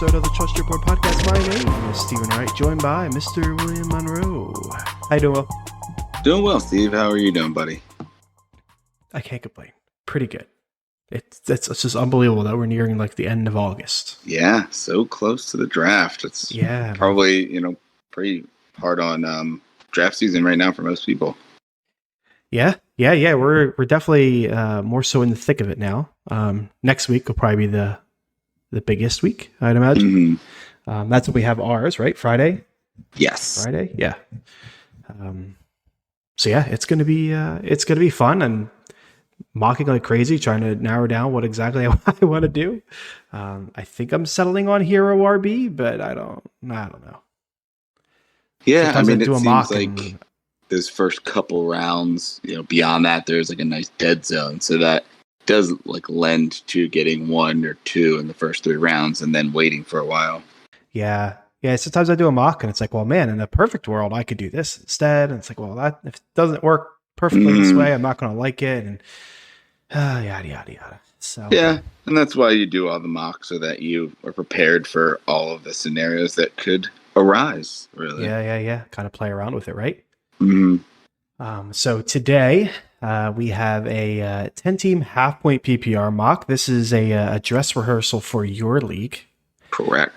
episode of the Trust Your Board podcast. My name is Stephen Wright, joined by Mr. William Monroe. How you doing, Will? Doing well, Steve. How are you doing, buddy? I can't complain. Pretty good. It's just unbelievable that we're nearing like the end of August. Yeah, so close to the draft. It's probably, pretty hard on draft season right now for most people. Yeah. We're definitely more so in the thick of it now. Next week will probably be the biggest week, I'd imagine. Mm-hmm. That's when we have ours, right? Friday? Yes. Friday? Yeah. So yeah, it's gonna be fun and mocking like crazy, trying to narrow down what exactly I want to do. I think I'm settling on Hero RB, but I don't know. Yeah, sometimes it seems like those first couple rounds, beyond that, there's like a nice dead zone. So that does like lend to getting one or two in the first three rounds and then waiting for a while. Yeah. Sometimes I do a mock and it's like, well, man, in a perfect world, I could do this instead. And it's like, well, that if it doesn't work perfectly this way, I'm not going to like it. And yada, yada, yada. So yeah. And that's why you do all the mocks so that you are prepared for all of the scenarios that could arise, really. Yeah. Kind of play around with it, right? Mm-hmm. So today we have a 10-team half-point PPR mock. This is a dress rehearsal for your league. Correct.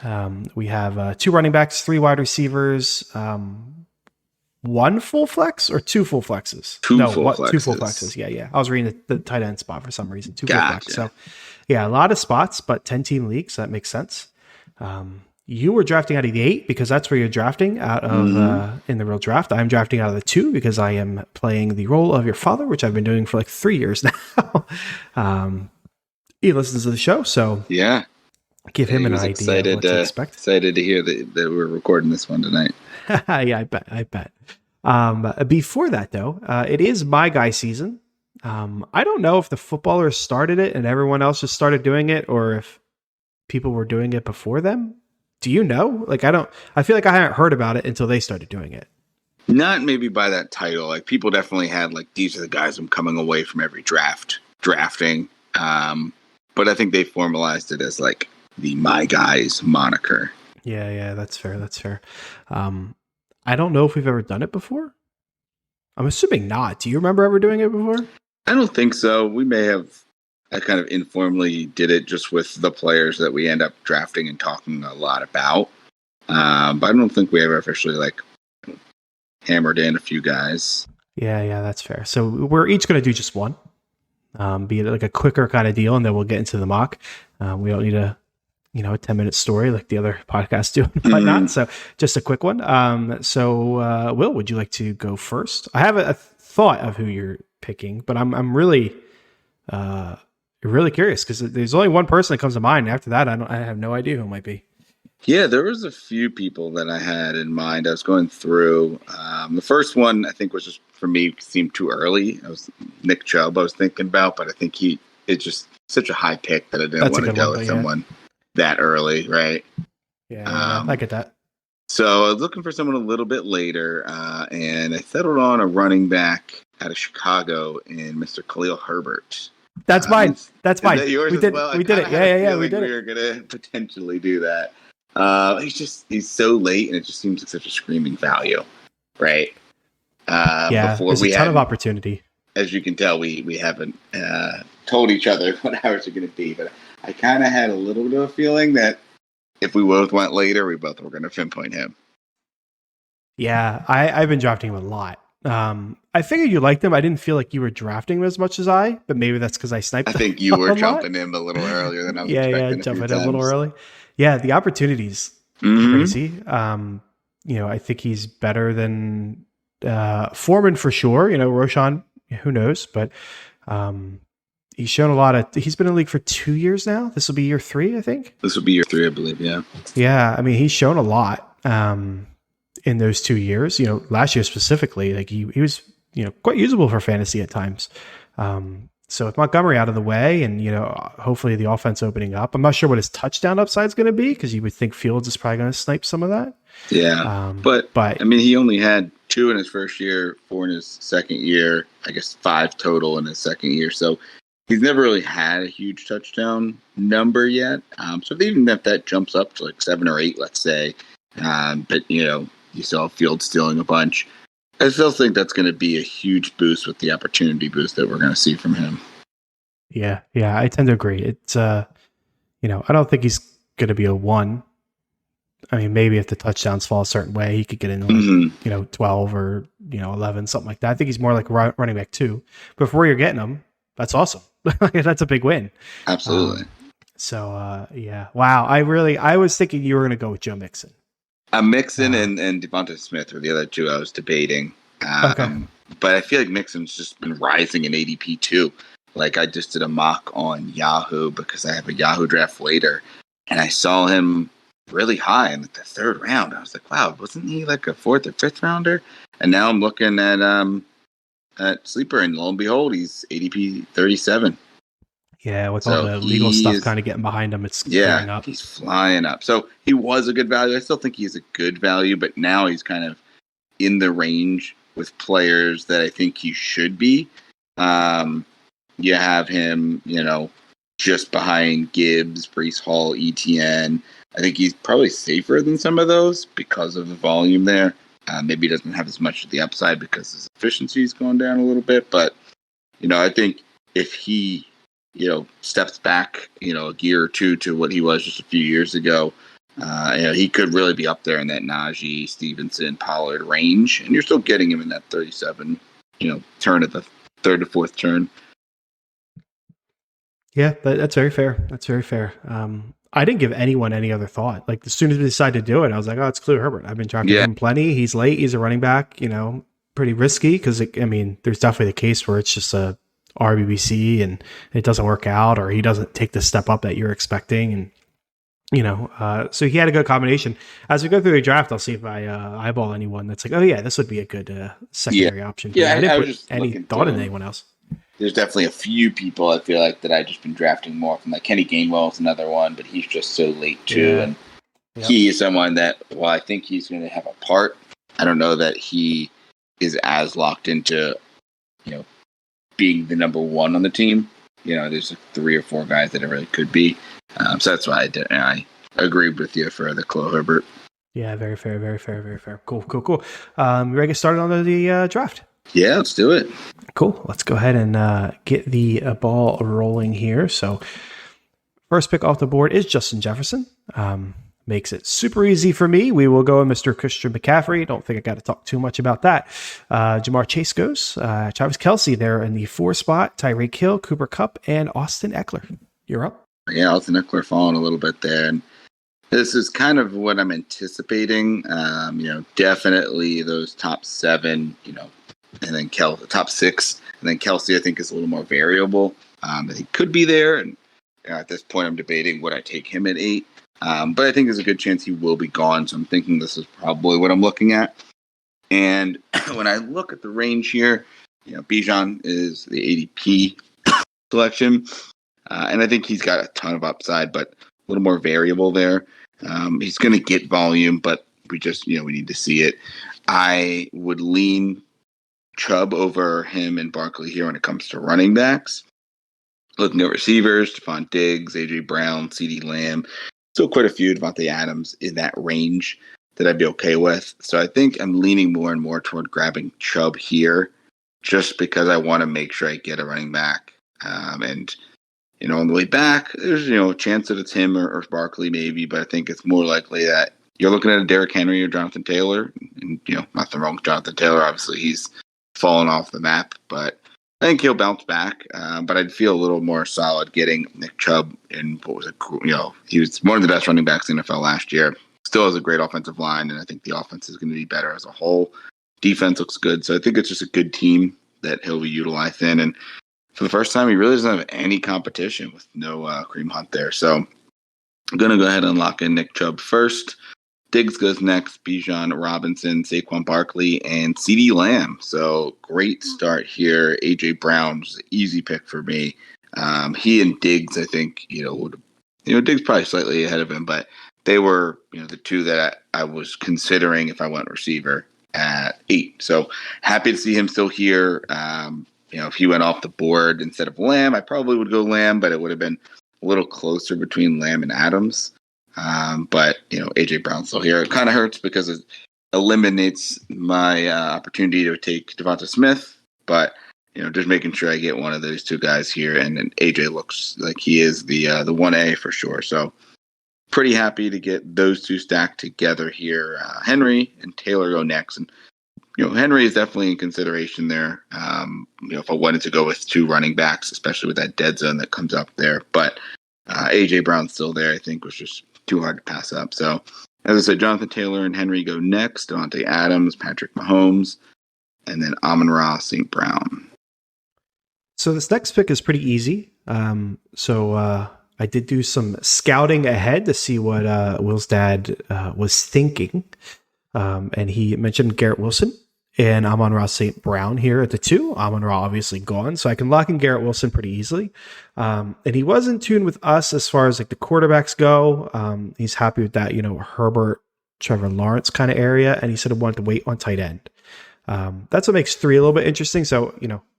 We have 2 running backs, 3 wide receivers, 1 full flex or 2 full flexes? 2 full flexes. 2 full flexes. Yeah. I was reading the tight end spot for some reason. 2 full Gotcha. flex. So yeah, a lot of spots, but 10-team leagues. So that makes sense. You were drafting out of the 8 because that's where you're drafting out of in the real draft. I'm drafting out of the 2 because I am playing the role of your father, which I've been doing for like 3 years now. He listens to the show, so yeah, give him an idea of what to expect. Excited to hear that we're recording this one tonight. Yeah, I bet. Before that, though, it is my guy season. I don't know if the footballers started it and everyone else just started doing it, or if people were doing it before them. Do you know? Like, I feel like I haven't heard about it until they started doing it. Not maybe by that title. Like, people definitely had, like, these are the guys I'm coming away from every drafting. But I think they formalized it as, like, the My Guys moniker. Yeah, that's fair. I don't know if we've ever done it before. I'm assuming not. Do you remember ever doing it before? I don't think so. We may have. I kind of informally did it just with the players that we end up drafting and talking a lot about. But I don't think we ever officially like hammered in a few guys. Yeah, that's fair. So we're each going to do just one, be it like a quicker kind of deal, and then we'll get into the mock. We don't need a 10-minute story like the other podcasts do and whatnot. So just a quick one. Will, would you like to go first? I have a thought of who you're picking, but I'm really curious because there's only one person that comes to mind. After that, I have no idea who it might be. Yeah, there was a few people that I had in mind. I was going through. The first one I think was just for me seemed too early. I was Nick Chubb. I was thinking about, but I think it's just such a high pick that I didn't want to go with someone that early, right? Yeah, I get that. So I was looking for someone a little bit later, and I settled on a running back out of Chicago in Mr. Khalil Herbert. That's mine. That's mine. Is that yours we did it. Yeah. We did it. We were gonna potentially do that. He's so late, and it just seems like such a screaming value, right? There's a ton of opportunity. As you can tell, we haven't told each other what ours are going to be, but I kind of had a little bit of a feeling that if we both went later, we both were going to pinpoint him. Yeah, I've been drafting him a lot. I figured you liked him. I didn't feel like you were drafting him as much as but maybe that's because I sniped. I think you were jumping him a little earlier than I was expecting. Yeah, jumping a little early. Yeah, the opportunity's crazy. I think he's better than Foreman for sure. Roshan, who knows? But he's shown a lot he's been in the league for 2 years now. This will be year 3, I think. This will be year 3, I believe, yeah. Yeah, he's shown a lot in those 2 years. Last year specifically, like he was, quite usable for fantasy at times. So with Montgomery out of the way and, hopefully the offense opening up, I'm not sure what his touchdown upside is going to be because you would think Fields is probably going to snipe some of that. Yeah. But he only had 2 in his first year, 4 in his second year, I guess 5 total in his second year. So he's never really had a huge touchdown number yet. So even if that jumps up to like 7 or 8, let's say, but you saw Field stealing a bunch. I still think that's going to be a huge boost with the opportunity boost that we're going to see from him. Yeah, I tend to agree. It's I don't think he's going to be a 1. I mean, maybe if the touchdowns fall a certain way, he could get into like 12 or 11, something like that. I think he's more like running back 2. But for where you're getting him, that's awesome. That's a big win. Absolutely. Yeah. Wow. I was thinking you were going to go with Joe Mixon. Mixon and Devonta Smith were the other two I was debating. Okay. But I feel like Mixon's just been rising in ADP too. Like I just did a mock on Yahoo because I have a Yahoo draft later, and I saw him really high in like the 3rd round. I was like, wow, wasn't he like a 4th or 5th rounder? And now I'm looking at Sleeper, and lo and behold, he's ADP 37. Yeah, with all the legal stuff kind of getting behind him, it's flying up. He's flying up. So he was a good value. I still think he's a good value, but now he's kind of in the range with players that I think he should be. You have him, just behind Gibbs, Breece Hall, ETN. I think he's probably safer than some of those because of the volume there. Maybe he doesn't have as much of the upside because his efficiency is going down a little bit. But, I think if he, steps back, a year or two to what he was just a few years ago, he could really be up there in that Najee, Stevenson, Pollard range. And you're still getting him in that 37, turn at the 3rd to 4th turn. Yeah, that's very fair. I didn't give anyone any other thought. Like as soon as we decided to do it, I was like, oh, it's Khalil Herbert. I've been tracking him plenty. He's late. He's a running back, pretty risky because, there's definitely the case where it's just a RBBC and it doesn't work out or he doesn't take the step up that you're expecting. And, so he had a good combination. As we go through the draft, I'll see if I eyeball anyone that's like, oh, yeah, this would be a good secondary option. Yeah, I didn't put any thought in anyone else. There's definitely a few people I feel like that I've just been drafting more from. Like Kenny Gainwell is another one, but he's just so late too. Yeah. And he is someone that, while I think he's going to have a part, I don't know that he is as locked into, being the number 1 on the team. There's like 3 or 4 guys that it really could be. So that's why I agreed with you for the Khalil Herbert. Yeah, very fair, very fair, very fair. Cool. Ready to get started on the draft? Yeah, let's do it. Cool. Let's go ahead and get the ball rolling here. So first pick off the board is Justin Jefferson. Makes it super easy for me. We will go with Mr. Christian McCaffrey. Don't think I got to talk too much about that. Jamar Chase goes. Travis Kelce there in the 4 spot. Tyreek Hill, Cooper Kupp, and Austin Eckler. You're up. Yeah, Austin Eckler falling a little bit there. And this is kind of what I'm anticipating. Definitely those top 7, and then top 6. And then Kelce, I think, is a little more variable. But he could be there. And at this point, I'm debating would I take him at 8. But I think there's a good chance he will be gone. So I'm thinking this is probably what I'm looking at. And when I look at the range here, Bijan is the ADP selection. And I think he's got a ton of upside, but a little more variable there. He's going to get volume, but we just, we need to see it. I would lean Chubb over him and Barkley here when it comes to running backs. Looking at receivers, Stephon Diggs, A.J. Brown, CeeDee Lamb. Still quite a few Devontae Adams in that range that I'd be okay with. So I think I'm leaning more and more toward grabbing Chubb here just because I want to make sure I get a running back. And on the way back, there's, a chance that it's him or Barkley maybe, but I think it's more likely that you're looking at a Derrick Henry or Jonathan Taylor. And, nothing wrong with Jonathan Taylor. Obviously, he's fallen off the map, but I think he'll bounce back, but I'd feel a little more solid getting Nick Chubb in what was he was one of the best running backs in the NFL last year. Still has a great offensive line, and I think the offense is going to be better as a whole. Defense looks good, so I think it's just a good team that he'll be utilized in. And for the first time, he really doesn't have any competition with no Kareem Hunt there. So I'm going to go ahead and lock in Nick Chubb first. Diggs goes next, Bijan Robinson, Saquon Barkley, and CeeDee Lamb. So great start here. A.J. Brown was an easy pick for me. He and Diggs, I think, Diggs probably slightly ahead of him, but they were, the two that I was considering if I went receiver at 8. So happy to see him still here. if he went off the board instead of Lamb, I probably would go Lamb, but it would have been a little closer between Lamb and Adams. But AJ Brown's still here. It kind of hurts because it eliminates my opportunity to take Devonta Smith. But just making sure I get one of those two guys here, and AJ looks like he is the 1A for sure. So pretty happy to get those two stacked together here. Henry and Taylor go next, and Henry is definitely in consideration there. If I wanted to go with two running backs, especially with that dead zone that comes up there, but AJ Brown's still there, I think was just too hard to pass up. So, as I said, Jonathan Taylor and Henry go next. Devontae Adams, Patrick Mahomes, and then Amon-Ra St. Brown. So this next pick is pretty easy. I did do some scouting ahead to see what Will's dad was thinking. And he mentioned Garrett Wilson and Amon-Ra St. Brown here at the 2. Amon-Ra obviously gone, so I can lock in Garrett Wilson pretty easily. And he was in tune with us as far as like the quarterbacks go. He's happy with that, Herbert, Trevor Lawrence kind of area. And he said he wanted to wait on tight end. That's what makes 3 a little bit interesting. So,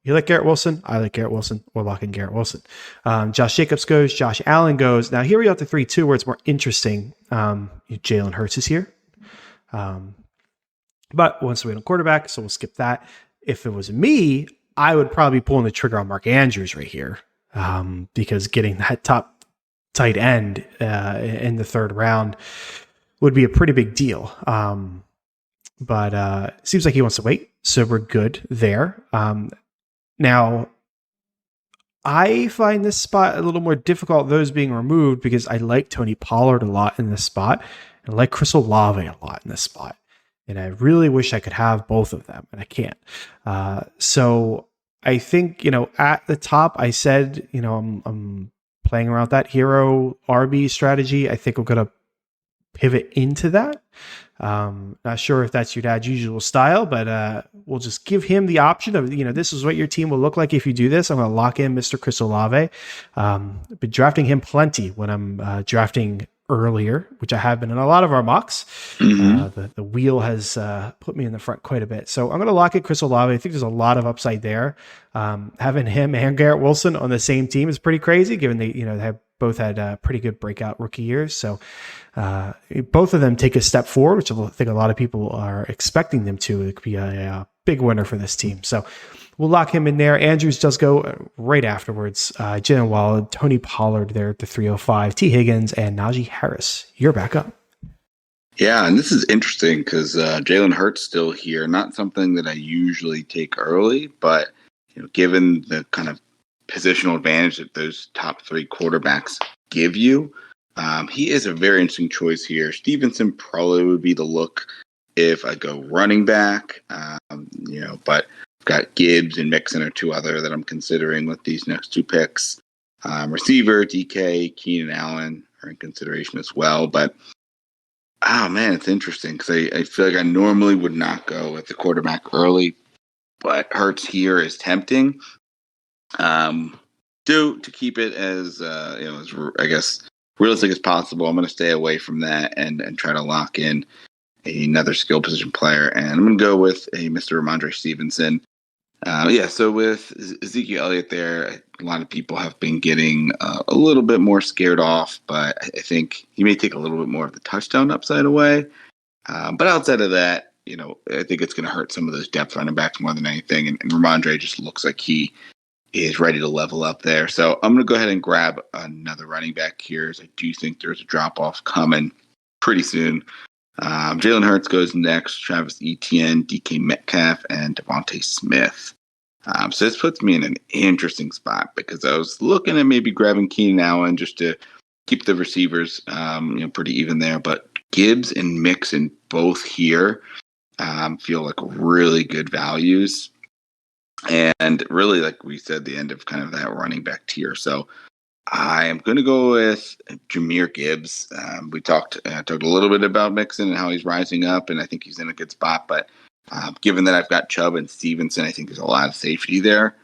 you like Garrett Wilson, I like Garrett Wilson, we're locking Garrett Wilson. Josh Jacobs goes, Josh Allen goes. Now here we go at the 3-2 where it's more interesting. Jalen Hurts is here. But once we went on quarterback, so we'll skip that. If it was me, I would probably be pulling the trigger on Mark Andrews right here. Because getting that top tight end in the 3rd round would be a pretty big deal. But it seems like he wants to wait, so we're good there. Now, I find this spot a little more difficult, those being removed, because I like Tony Pollard a lot in this spot, and I like Chris Olave a lot in this spot. And I really wish I could have both of them, and I can't. So I think, at the top, I said, I'm playing around with that hero RB strategy. I think we're going to pivot into that. Not sure if that's your dad's usual style, but we'll just give him the option of, this is what your team will look like if you do this. I'm going to lock in Mr. Chris Olave. I've been drafting him plenty when I'm drafting earlier, which I have been in a lot of our mocks. The wheel has put me in the front quite a bit. So I'm going to lock in Chris Olave. I think there's a lot of upside there. Having him and Garrett Wilson on the same team is pretty crazy, given they have both had pretty good breakout rookie years. So both of them take a step forward, which I think a lot of people are expecting them to. It could be a big winner for this team. So we'll lock him in there. Andrews does go right afterwards. Jalen Waddle, Tony Pollard there at the 305, T. Higgins, and Najee Harris. You're back up. Yeah, and this is interesting because Jalen Hurts still here. Not something that I usually take early, but given the kind of positional advantage that those top 3 quarterbacks give you, he is a very interesting choice here. Stevenson probably would be the look if I go running back, but I've got Gibbs and Mixon are 2 other that I'm considering with these next 2 picks. Receiver, DK, Keenan Allen are in consideration as well. But, oh, man, it's interesting because I feel like I normally would not go with the quarterback early, but Hurts here is tempting. To keep it as, as, I guess, realistic as possible, I'm going to stay away from that and try to lock in another skill position player. And I'm going to go with a Mr. Ramondre Stevenson. So with Ezekiel Elliott there, a lot of people have been getting a little bit more scared off, but I think he may take a little bit more of the touchdown upside away. But outside of that, I think it's going to hurt some of those depth running backs more than anything. And Ramondre just looks like he is ready to level up there. So I'm going to go ahead and grab another running back here, as I do think there's a drop-off coming pretty soon. Jalen Hurts goes next, Travis Etienne, DK Metcalf, and Devontae Smith. So this puts me in an interesting spot because I was looking at maybe grabbing Keenan Allen just to keep the receivers pretty even there. But Gibbs and Mixon both here feel like really good values. And really, like we said, the end of kind of that running back tier. So I am going to go with Jahmyr Gibbs. We talked a little bit about Mixon and how he's rising up, and I think he's in a good spot. But given that I've got Chubb and Stevenson, I think there's a lot of safety there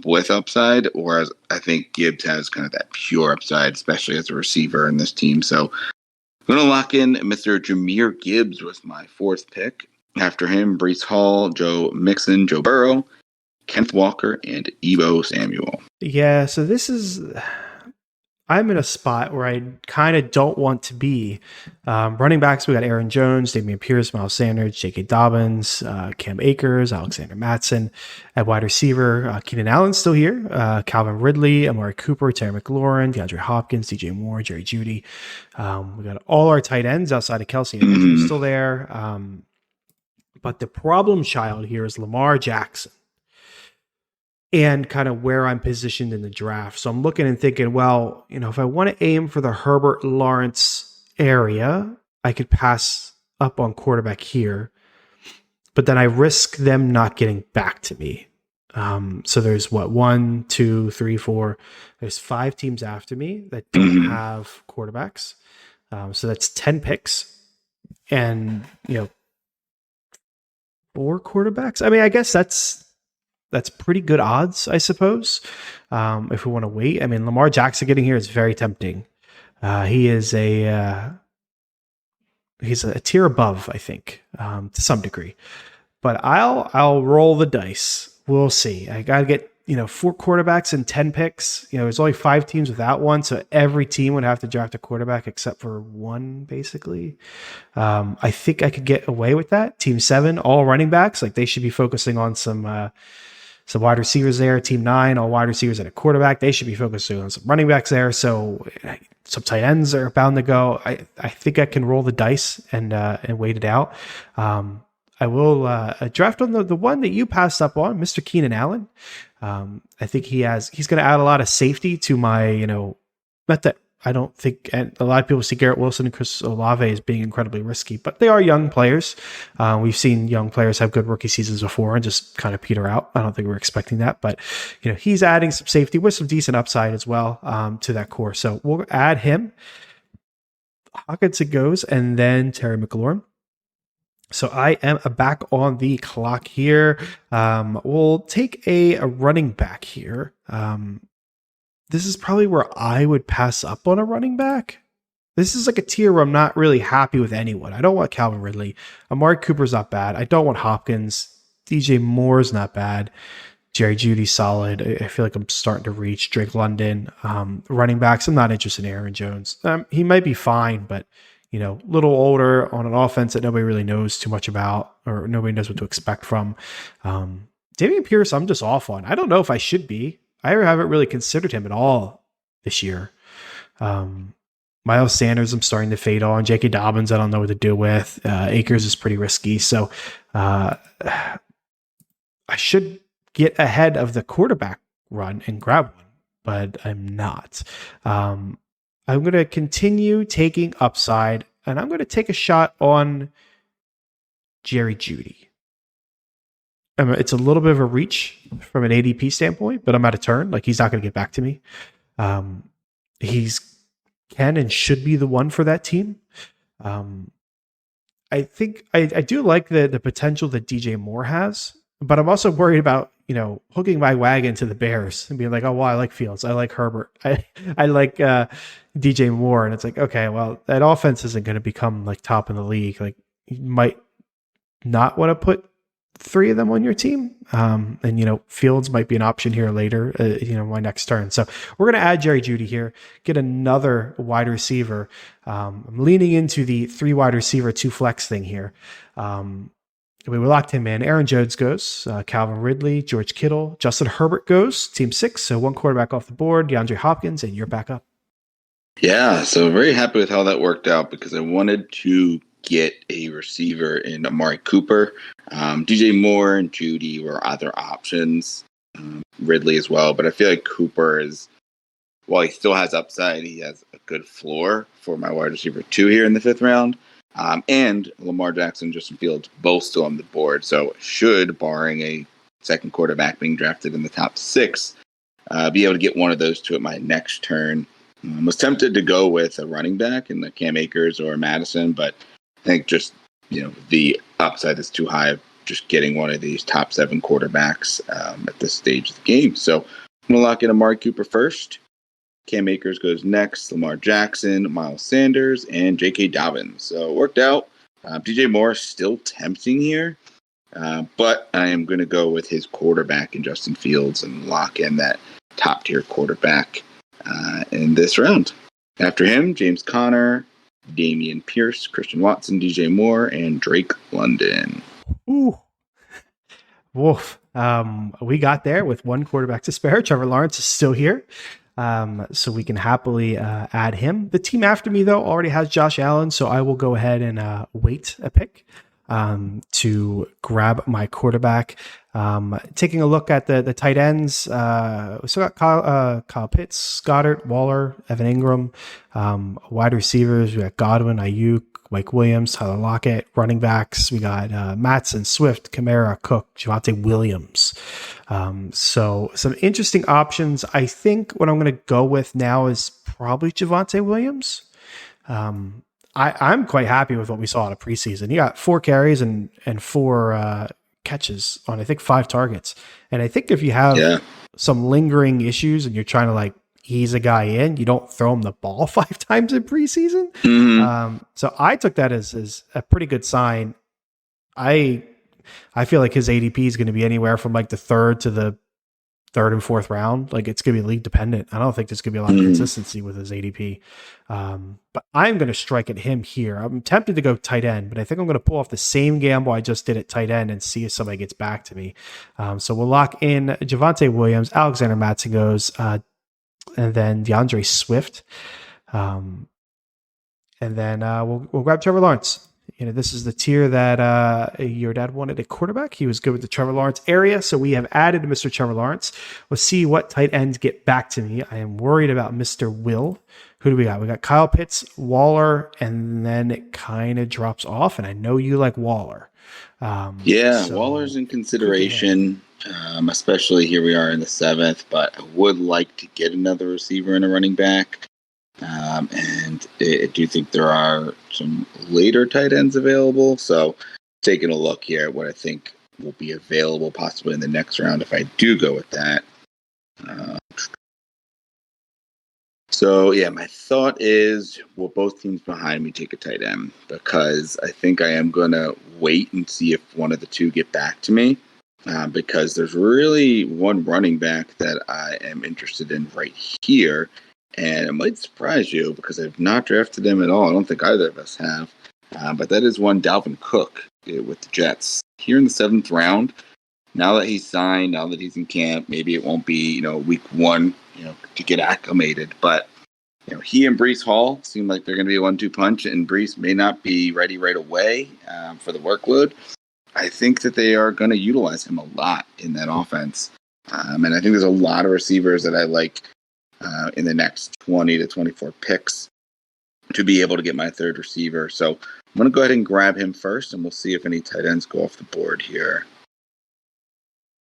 with upside, whereas I think Gibbs has kind of that pure upside, especially as a receiver in this team. So I'm going to lock in Mr. Jahmyr Gibbs with my 4th pick. After him, Breece Hall, Joe Mixon, Joe Burrow, Kenneth Walker, and Ebo Samuel. Yeah, so I'm in a spot where I kind of don't want to be. Running backs, we got Aaron Jones, Dameon Pierce, Miles Sanders, J.K. Dobbins, Cam Akers, Alexander Mattson. At wide receiver, Keenan Allen's still here, Calvin Ridley, Amari Cooper, Terry McLaurin, DeAndre Hopkins, DJ Moore, Jerry Jeudy. We got all our tight ends outside of Kelsey and Andrew still there. But the problem child here is Lamar Jackson and kind of where I'm positioned in the draft. So I'm looking and thinking, well, if I want to aim for the Herbert Lawrence area, I could pass up on quarterback here, but then I risk them not getting back to me. So there's 1, 2, 3, 4. There's 5 teams after me that don't have quarterbacks. So that's 10 picks and, 4 quarterbacks. I mean, I guess that's pretty good odds, I suppose. If we want to wait, I mean, Lamar Jackson getting here is very tempting. He's a tier above, I think, to some degree. But I'll roll the dice. We'll see. I gotta get 4 quarterbacks and 10 picks. There's only 5 teams without one, so every team would have to draft a quarterback except for one, basically. I think I could get away with that. Team 7, all running backs, like they should be focusing on some wide receivers there. Team 9, all wide receivers and a quarterback. They should be focusing on some running backs there. So some tight ends are bound to go. I think I can roll the dice and wait it out. I will draft on the one that you passed up on, Mr. Keenan Allen. I think he's going to add a lot of safety to my, not that I don't think, and a lot of people see Garrett Wilson and Chris Olave as being incredibly risky, but they are young players. We've seen young players have good rookie seasons before and just kind of peter out. I don't think we're expecting that, but he's adding some safety with some decent upside as well to that core. So we'll add him. Hawkins it goes, and then Terry McLaurin. So I am back on the clock here. We'll take a running back here. This is probably where I would pass up on a running back. This is like a tier where I'm not really happy with anyone. I don't want Calvin Ridley. Amari Cooper's not bad. I don't want Hopkins. DJ Moore's not bad. Jerry Jeudy's solid. I feel like I'm starting to reach Drake London. Running backs, I'm not interested in Aaron Jones. He might be fine, but a little older on an offense that nobody really knows too much about, or nobody knows what to expect from. Dameon Pierce, I'm just off on. I don't know if I should be. I haven't really considered him at all this year. Miles Sanders, I'm starting to fade on. J.K. Dobbins, I don't know what to do with. Akers is pretty risky. So I should get ahead of the quarterback run and grab one, but I'm not. I'm going to continue taking upside, and I'm going to take a shot on Jerry Jeudy. It's a little bit of a reach from an ADP standpoint, but I'm at a turn. Like, he's not going to get back to me. He's can and should be the one for that team. I think I do like the potential that DJ Moore has, but I'm also worried about, hooking my wagon to the Bears and being like, oh, well, I like Fields. I like Herbert. I like DJ Moore. And it's like, okay, well, that offense isn't going to become like top in the league. Like, you might not want to put 3 of them on your team. And, Fields might be an option here later, my next turn. So we're going to add Jerry Jeudy here, get another wide receiver. I'm leaning into the 3 wide receiver, 2 flex thing here. We locked him in. Aaron Jones goes, Calvin Ridley, George Kittle, Justin Herbert goes, team 6. So 1 quarterback off the board, DeAndre Hopkins, and you're back up. Yeah, so very happy with how that worked out because I wanted to get a receiver in Amari Cooper. DJ Moore and Jeudy were other options, Ridley as well, but I feel like Cooper is, while he still has upside, he has a good floor for my wide receiver 2 here in the 5th round. And Lamar Jackson, Justin Fields, both still on the board. So should, barring a second quarterback being drafted in the top 6, be able to get one of those 2 at my next turn. Was tempted to go with a running back in the Cam Akers or Madison, but I think just, the upside is too high of just getting one of these top 7 quarterbacks at this stage of the game. So I'm going to lock in Amari Cooper first. Cam Akers goes next, Lamar Jackson, Miles Sanders, and J.K. Dobbins. So it worked out. DJ Moore still tempting here. But I am going to go with his quarterback in Justin Fields and lock in that top tier quarterback in this round. After him, James Conner, Damian Pierce, Christian Watson, DJ Moore, and Drake London. Ooh. Woof. We got there with one quarterback to spare. Trevor Lawrence is still here. So we can happily add him. The team after me, though, already has Josh Allen, so I will go ahead and wait a pick to grab my quarterback. Taking a look at the tight ends, we still got Kyle Pitts, Goddard, Waller, Evan Ingram. Wide receivers, we got Godwin, Ayuk, Mike Williams, Tyler Lockett. Running backs, we got Matson, Swift, Kamara, Cook, Javonte Williams. So some interesting options. I think what I'm going to go with now is probably Javonte Williams. I'm quite happy with what we saw in a preseason. He got 4 carries and 4 catches on, I think, 5 targets. And I think if you have some lingering issues and you're trying to like ease a guy in, you don't throw him the ball 5 times in preseason. Mm-hmm. So I took that as a pretty good sign. I feel like his ADP is going to be anywhere from like the 3rd to the 3rd and 4th round. Like it's going to be league dependent. I don't think there's going to be a lot of consistency with his ADP. But I'm going to strike at him here. I'm tempted to go tight end, but I think I'm going to pull off the same gamble I just did at tight end and see if somebody gets back to me. So we'll lock in Javonte Williams, Alexander Mattson goes, and then DeAndre Swift. And then we'll grab Trevor Lawrence. This is the tier that your dad wanted a quarterback. He was good with the Trevor Lawrence area, so we have added Mr. Trevor Lawrence. We'll see what tight ends get back to me. I am worried about Mr. Will. Who do we got? We got Kyle Pitts, Waller, and then it kind of drops off, and I know you like Waller. Waller's in consideration, especially here we are in the 7th, but I would like to get another receiver and a running back. And I do think there are some later tight ends available. So taking a look here at what I think will be available possibly in the next round if I do go with that. My thought is, will both teams behind me take a tight end? Because I think I am going to wait and see if one of the two get back to me. Because there's really one running back that I am interested in right here. And it might surprise you because I've not drafted him at all. I don't think either of us have. But that is one Dalvin Cook with the Jets. Here in the 7th round, now that he's signed, now that he's in camp, maybe it won't be, week 1, to get acclimated. But, he and Breece Hall seem like they're going to be a 1-2 punch, and Breece may not be ready right away for the workload. I think that they are going to utilize him a lot in that offense. And I think there's a lot of receivers that I like in the next 20 to 24 picks to be able to get my 3rd receiver. So I'm going to go ahead and grab him first, and we'll see if any tight ends go off the board here.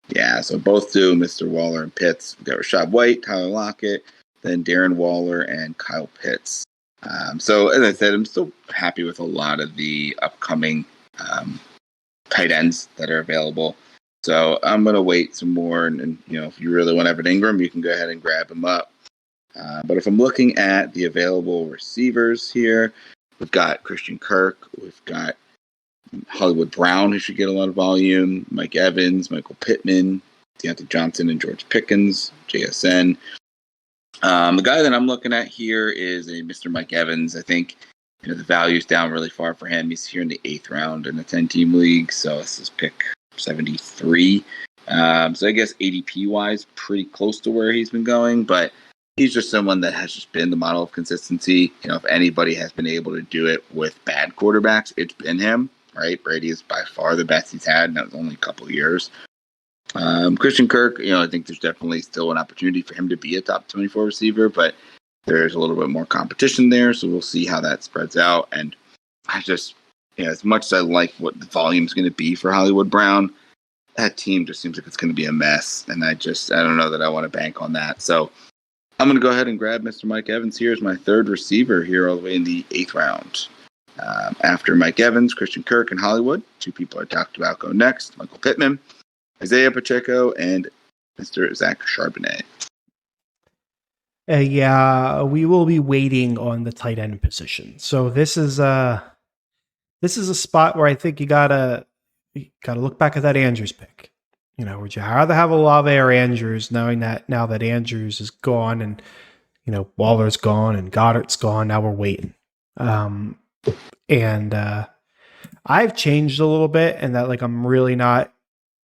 Yeah, so both do, Mr. Waller and Pitts. We've got Rashad White, Tyler Lockett, then Darren Waller, and Kyle Pitts. So as I said, I'm still happy with a lot of the upcoming tight ends that are available. So I'm going to wait some more, and if you really want Evan Ingram, you can go ahead and grab him up. But if I'm looking at the available receivers here, we've got Christian Kirk, we've got Hollywood Brown, who should get a lot of volume, Mike Evans, Michael Pittman, Deontay Johnson, and George Pickens, JSN. The guy that I'm looking at here is a Mr. Mike Evans. I think the value's down really far for him. He's here in the 8th round in a 10-team league, so this is pick 73. So I guess ADP-wise, pretty close to where he's been going, but he's just someone that has just been the model of consistency. If anybody has been able to do it with bad quarterbacks, it's been him, right? Brady is by far the best he's had, and that was only a couple of years. Christian Kirk, I think there's definitely still an opportunity for him to be a top 24 receiver, but there's a little bit more competition there, so we'll see how that spreads out. And I just, as much as I like what the volume is going to be for Hollywood Brown, that team just seems like it's going to be a mess, and I don't know that I want to bank on that. So I'm going to go ahead and grab Mr. Mike Evans here as my 3rd receiver here all the way in the 8th round. After Mike Evans, Christian Kirk, and Hollywood, 2 people I talked about go next: Michael Pittman, Isaiah Pacheco, and Mr. Zach Charbonnet. We will be waiting on the tight end position. So this is a spot where I think you gotta you got to look back at that Andrews pick. Would you rather have Olave or Andrews, knowing that now that Andrews is gone and Waller's gone and Goddard's gone, now we're waiting. And I've changed a little bit, and that I'm really not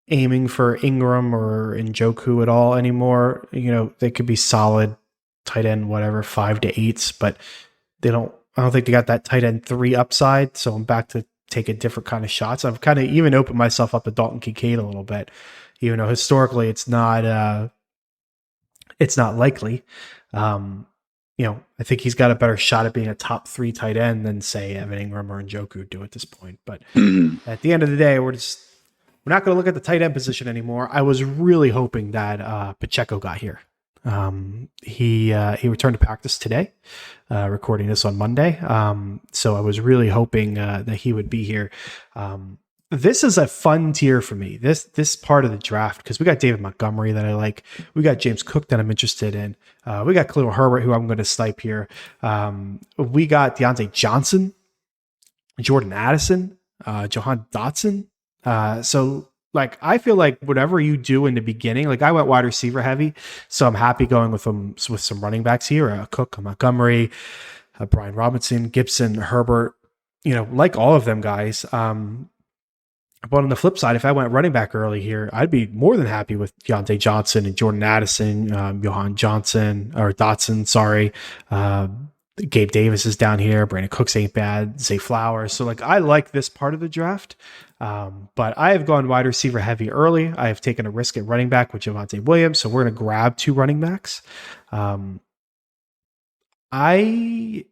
aiming for Ingram or Njoku at all anymore. They could be solid tight end, whatever, 5 to 8s, but I don't think they got that tight end 3 upside. So I'm back to take a different kind of shots. I've kind of even opened myself up to Dalton Kincaid a little bit, even though historically it's not likely. I think he's got a better shot at being a top 3 tight end than say Evan Ingram or Njoku do at this point. But at the end of the day, we're not going to look at the tight end position anymore. I was really hoping that Pacheco got here. He returned to practice today, recording this on Monday. So I was really hoping that he would be here. This is a fun tier for me. This part of the draft, because we got David Montgomery that I like. We got James Cook that I'm interested in. We got Khalil Herbert, who I'm going to snipe here. We got Deontay Johnson, Jordan Addison, Jahan Dotson. So I feel like whatever you do in the beginning, I went wide receiver heavy, so I'm happy going with some running backs here, Cook, Montgomery, Brian Robinson, Gibson, Herbert, like all of them guys. But on the flip side, if I went running back early here, I'd be more than happy with Deontay Johnson and Jordan Addison, Johan Johnson or Dotson. Sorry. Gabe Davis is down here. Brandon Cooks ain't bad. Zay Flowers. So I like this part of the draft. But I have gone wide receiver heavy early. I have taken a risk at running back with Javonte Williams. So we're going to grab 2 running backs. I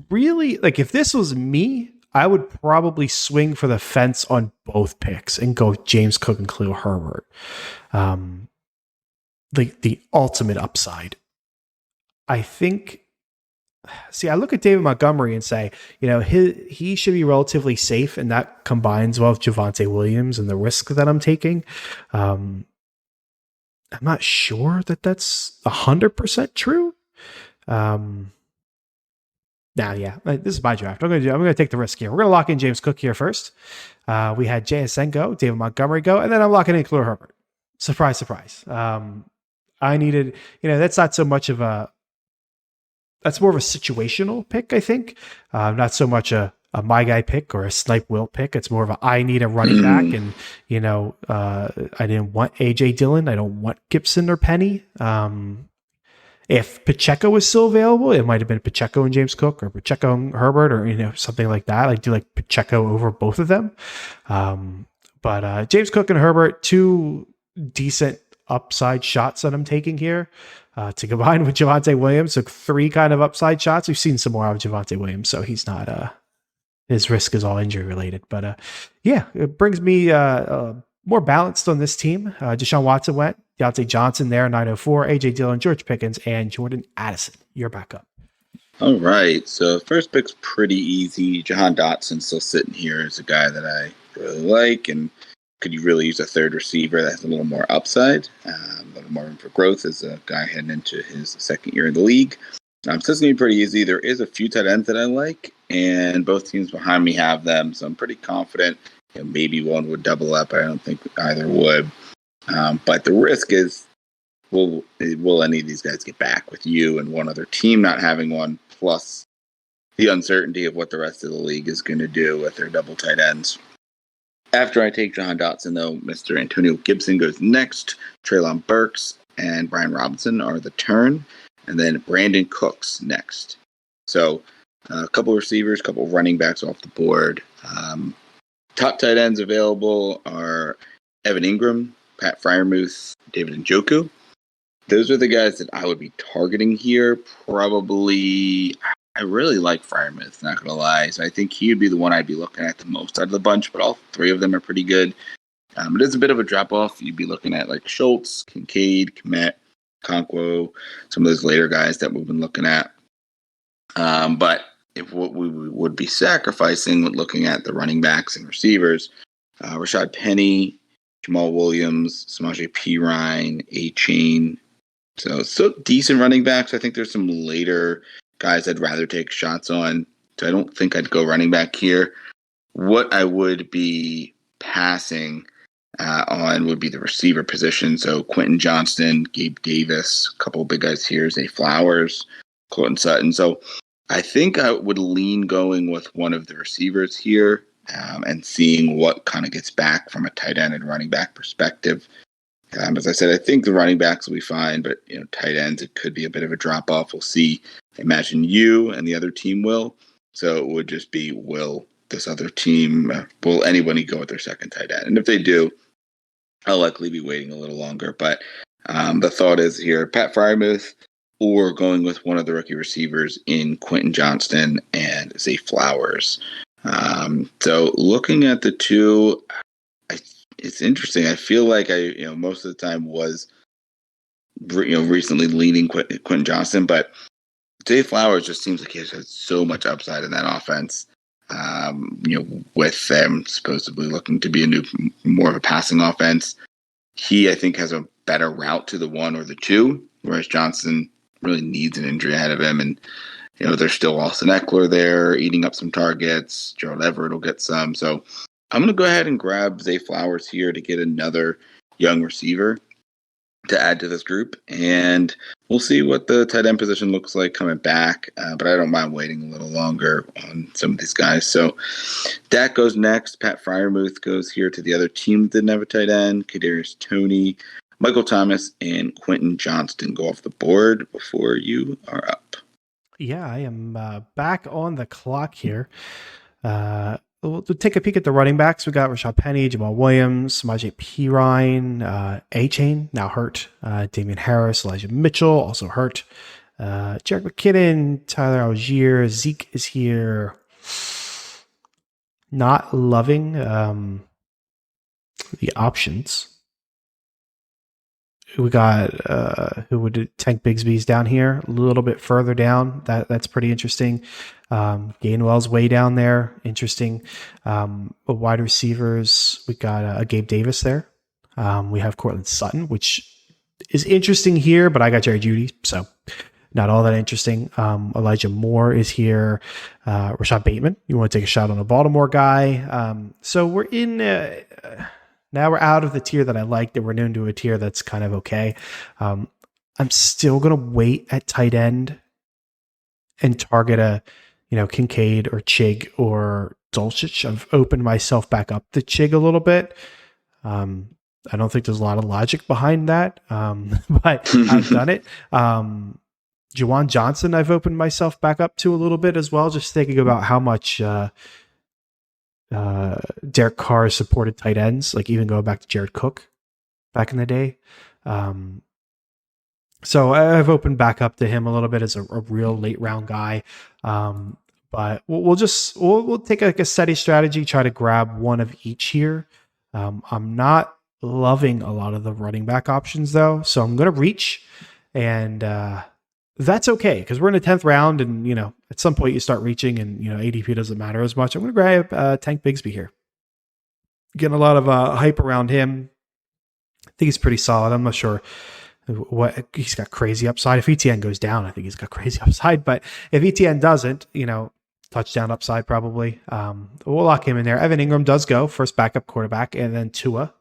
really if this was me, I would probably swing for the fence on both picks and go James Cook and Khalil Herbert. The ultimate upside. I think. See, I look at David Montgomery and say, he should be relatively safe, and that combines well with Javonte Williams and the risk that I'm taking. I'm not sure that that's 100% true. This is my draft. I'm going to take the risk here. We're going to lock in James Cook here first. We had JSN go, David Montgomery go, and then I'm locking in Khalil Herbert. Surprise, surprise. I needed, that's not so much of that's more of a situational pick, I think. Not so much a my guy pick or a snipe will pick. It's more of I need a running back, and I didn't want AJ Dillon. I don't want Gibson or Penny. If Pacheco was still available, it might have been Pacheco and James Cook or Pacheco and Herbert or, something like that. I do like Pacheco over both of them. But James Cook and Herbert, 2 decent upside shots that I'm taking here to combine with Javonte Williams. So 3 kind of upside shots. We've seen some more of Javonte Williams, so he's not, his risk is all injury related. But it brings me more balanced on this team. Deshaun Watson went. Deontay Johnson there, 904, AJ Dillon, George Pickens, and Jordan Addison. You're back up. All right. So first pick's pretty easy. Jahan Dotson still sitting here as a guy that I really like, and could you really use a third receiver that has a little more upside, a little more room for growth as a guy heading into his second year in the league. So it's going to be pretty easy. There is a few tight ends that I like, and both teams behind me have them, so I'm pretty confident. Maybe one would double up. I don't think either would. But the risk is, will any of these guys get back with you and one other team not having one, plus the uncertainty of what the rest of the league is going to do with their double tight ends. After I take Jahan Dotson, though, Mr. Antonio Gibson goes next. Treylon Burks and Brian Robinson are the turn. And then Brandon Cooks next. So a couple receivers, a couple running backs off the board. Top tight ends available are Evan Ingram, Pat Freiermuth, David Njoku. Those are the guys that I would be targeting here. Probably, I really like Freiermuth, not going to lie. So I think he would be the one I'd be looking at the most out of the bunch, but all 3 of them are pretty good. It is a bit of a drop-off. You'd be looking at like Schultz, Kincaid, Kmet, Conquo, some of those later guys that we've been looking at. But if what we would be sacrificing with looking at the running backs and receivers, Rashad Penny, Jamal Williams, Samaje Perine, A-Chain. So still decent running backs. I think there's some later guys I'd rather take shots on. So I don't think I'd go running back here. What I would be passing on would be the receiver position. So Quentin Johnston, Gabe Davis, a couple of big guys here, Zay Flowers, Colton Sutton. So I think I would lean going with one of the receivers here and seeing what kind of gets back from a tight end and running back perspective. As I said, I think the running backs will be fine, but tight ends, it could be a bit of a drop off. We'll see. I imagine you and the other team will. So it would just be, will this other team, will anybody go with their second tight end? And if they do, I'll likely be waiting a little longer. But the thought is here, Pat Freiermuth or going with one of the rookie receivers in Quentin Johnston and Zay Flowers. So looking at the two, it's interesting. I feel like I most of the time was recently leaning Quentin Johnston, but Zay Flowers just seems like he has so much upside in that offense. With them supposedly looking to be more of a passing offense, he I think has a better route to the 1 or the 2, whereas Johnson really needs an injury ahead of him. And there's still Austin Eckler there eating up some targets. Gerald Everett will get some. So I'm going to go ahead and grab Zay Flowers here to get another young receiver to add to this group. And we'll see what the tight end position looks like coming back. But I don't mind waiting a little longer on some of these guys. So Dak goes next. Pat Freiermuth goes here to the other team that didn't have a tight end. Kadarius Toney, Michael Thomas, and Quentin Johnston go off the board before you are up. Yeah, I am back on the clock here. We'll take a peek at the running backs. We got Rashad Penny, Jamal Williams, Samaje Perine, A-Chain, now hurt. Damian Harris, Elijah Mitchell, also hurt. Jerick McKinnon, Tyler Algier, Zeke is here. Not loving the options. We got Tank Bigsby's down here, a little bit further down. That's pretty interesting. Gainwell's way down there, interesting. Wide receivers, we got a Gabe Davis there. We have Cortland Sutton, which is interesting here, but I got Jerry Jeudy, so not all that interesting. Elijah Moore is here. Rashad Bateman, you want to take a shot on a Baltimore guy. So we're in. Now we're out of the tier that I liked, and we're into a tier that's kind of okay. I'm still going to wait at tight end and target a, Kincaid or Chig or Dulcich. I've opened myself back up to Chig a little bit. I don't think there's a lot of logic behind that, but I've done it. Juwan Johnson, I've opened myself back up to a little bit as well, just thinking about how much Derek Carr supported tight ends, like even going back to Jared Cook back in the day. So I've opened back up to him a little bit as a real late round guy. But we'll take like a steady strategy, try to grab one of each here. I'm not loving a lot of the running back options though, so I'm going to reach, and that's okay because we're in the 10th round, and at some point you start reaching, and ADP doesn't matter as much. I'm going to grab Tank Bigsby here. Getting a lot of hype around him. I think he's pretty solid. I'm not sure what he's got crazy upside. If ETN goes down, I think he's got crazy upside. But if ETN doesn't, touchdown upside probably. We'll lock him in there. Evan Ingram does go first backup quarterback, and then Tua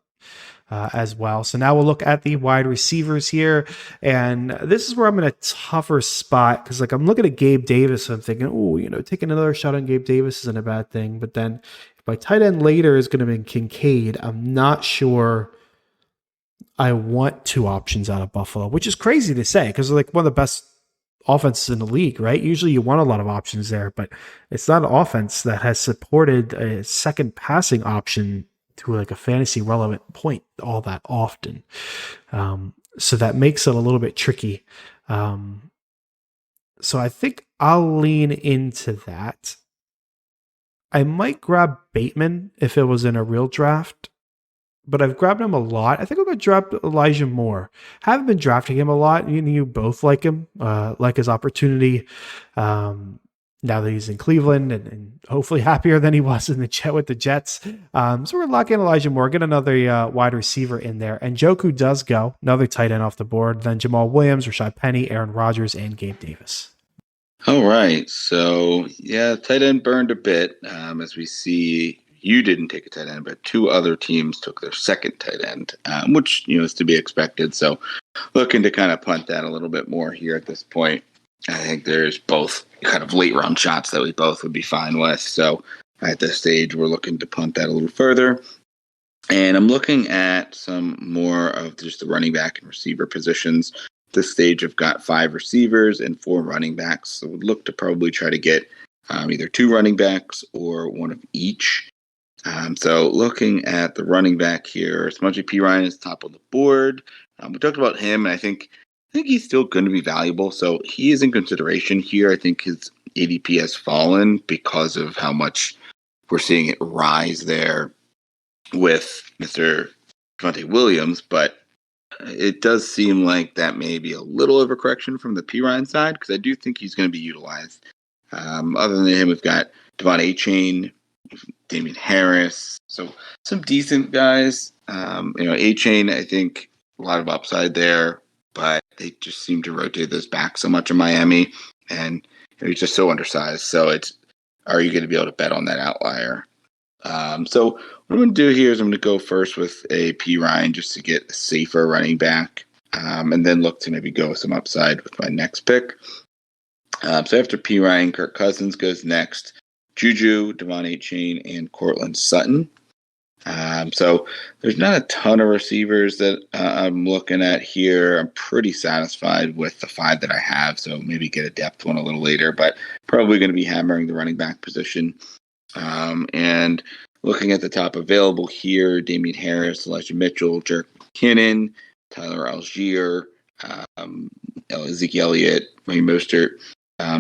as well. So now we'll look at the wide receivers here, and this is where I'm in a tougher spot because I'm looking at Gabe Davis and I'm thinking, taking another shot on Gabe Davis isn't a bad thing. But then if my tight end later is going to be Kincaid, I'm not sure I want two options out of Buffalo, which is crazy to say because they're one of the best offenses in the league, right? Usually you want a lot of options there, but it's not an offense that has supported a second passing option to a fantasy relevant point all that often. So that makes it a little bit tricky. So I think I'll lean into that. I might grab Bateman if it was in a real draft, but I've grabbed him a lot. I think I'm going to drop Elijah Moore. Haven't been drafting him a lot. You both like him, like his opportunity. Now that he's in Cleveland and hopefully happier than he was in the jet with the Jets. So we're going to lock in Elijah Moore, get another wide receiver in there. And Njoku does go, another tight end off the board. Then Jamal Williams, Rashad Penny, Aaron Rodgers, and Gabe Davis. All right. So, yeah, tight end burned a bit as we see, you didn't take a tight end, but 2 other teams took their second tight end, which is to be expected. So looking to kind of punt that a little bit more here at this point. I think there's both kind of late round shots that we both would be fine with. So at this stage, we're looking to punt that a little further. And I'm looking at some more of just the running back and receiver positions. At this stage, I've got 5 receivers and 4 running backs. So we'd look to probably try to get either 2 running backs or 1 of each. So looking at the running back here, Smungy P. Ryan is top of the board. We talked about him, and I think he's still going to be valuable. So he is in consideration here. I think his ADP has fallen because of how much we're seeing it rise there with Mr. Javonte Williams, but it does seem like that may be a little overcorrection from the P. Ryan side, because I do think he's going to be utilized. Other than him, we've got Devon A-Chain, Damian Harris, so some decent guys. A-Chain, I think a lot of upside there, but they just seem to rotate those back so much in Miami, and he's just so undersized. So are you going to be able to bet on that outlier? So what I'm going to do here is I'm going to go first with a P. Ryan just to get a safer running back, and then look to maybe go with some upside with my next pick. So after P. Ryan, Kirk Cousins goes next, Juju, Devon A-Chain, and Cortland Sutton. So there's not a ton of receivers that I'm looking at here. I'm pretty satisfied with the 5 that I have, so maybe get a depth one a little later, but probably going to be hammering the running back position. And looking at the top available here, Damian Harris, Elijah Mitchell, Jerick McKinnon, Tyler Algier, Ezekiel Elliott, Raheem Mostert.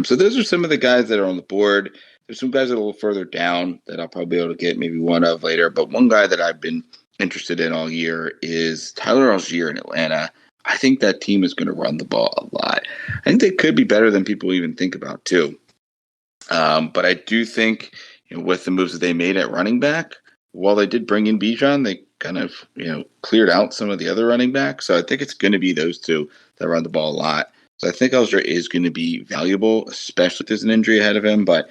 So those are some of the guys that are on the board. There's some guys that are a little further down that I'll probably be able to get maybe one of later. But one guy that I've been interested in all year is Tyler Algier in Atlanta. I think that team is going to run the ball a lot. I think they could be better than people even think about too. But I do think with the moves that they made at running back, while they did bring in Bijan, they kind of cleared out some of the other running backs. So I think it's going to be those 2 that run the ball a lot. So I think Algier is going to be valuable, especially if there's an injury ahead of him. But